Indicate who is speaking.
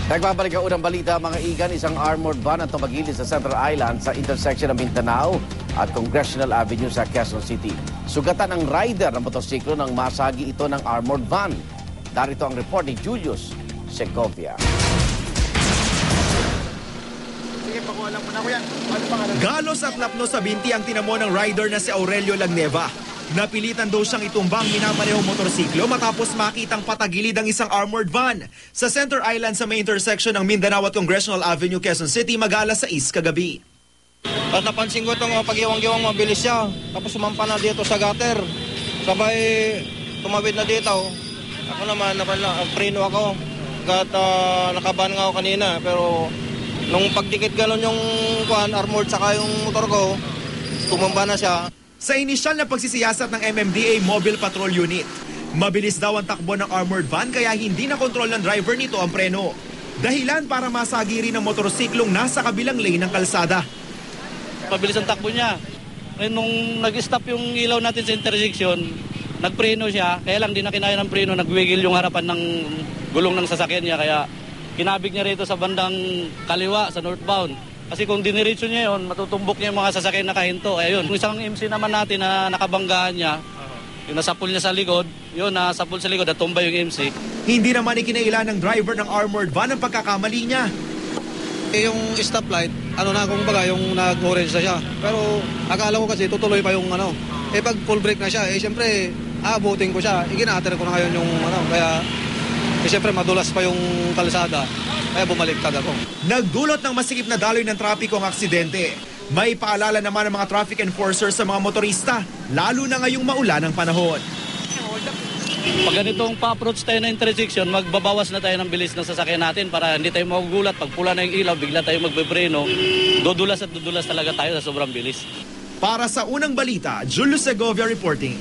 Speaker 1: Nagbabalik ang unang balita, mga igan, isang armored van ang tumagilid sa Central Island sa intersection ng Mindanao at Congressional Avenue sa Quezon City. Sugatan ang rider ng motosiklo nang masagi ito ng armored van. Darito ang report ni Julius Segovia.
Speaker 2: Galos at lapno sa binti ang tinamo ng rider na si Aurelio Lagneva. Napilitan daw siyang itumbang minamanehong motorsiklo matapos makitang patagilid ang isang armored van sa Center Island sa may intersection ng Mindanao at Congressional Avenue, Quezon City, mag-alas 6 kagabi.
Speaker 3: At napansin ko itong pag-iwang-iwang mabilis siya. Tapos sumampa na dito sa gutter. Sabay tumawid na dito. Ako naman, preno ako. Nakaban nga ako kanina. Pero nung pagdikit galon yung armored saka yung motor ko, tumamba na siya.
Speaker 2: Sa inisyal na pagsisiyasat ng MMDA Mobile Patrol Unit, mabilis daw ang takbo ng armored van kaya hindi na kontrol ng driver nito ang preno. Dahilan para masagi rin ang motorsiklong nasa kabilang lane ng kalsada.
Speaker 4: Mabilis ang takbo niya. Nung nag-stop yung ilaw natin sa intersection, nagpreno siya, kaya lang di na kinaya ng preno, nagwigil yung harapan ng gulong ng sasakyan niya, kaya kinabig niya rito sa bandang kaliwa, sa northbound. Kasi kung diniretso niya yun, matutumbok niya yung mga sasakyan nakahinto. Ayun, yung isang MC naman natin na nakabanggaan niya, yung nasapul niya sa likod, yun, nasapul sa likod at tumba yung MC.
Speaker 2: Hindi naman ikinailan ng driver ng armored van ang pagkakamali niya.
Speaker 3: Yung stoplight, kumbaga yung nag-orange na siya. Pero akala ko kasi tutuloy pa yung pag full brake na siya, syempre, aabutin ko siya. Iginater ko na ngayon yung kaya syempre madulas pa yung kalsada. Kaya bumaliktad ako.
Speaker 2: Nagdulot ng masikip na daloy ng trapiko ang aksidente. May paalala naman ng mga traffic enforcers sa mga motorista, lalo na ngayong maulan ang panahon.
Speaker 4: Pag ganitong pa-approach tayo na intersection, magbabawas na tayo ng bilis ng sasakyan natin para hindi tayo magugulat. Pag pula na yung ilaw, bigla tayo magbebreno. Dudulas at dudulas talaga tayo sa sobrang bilis.
Speaker 2: Para sa unang balita, Julius Segovia reporting.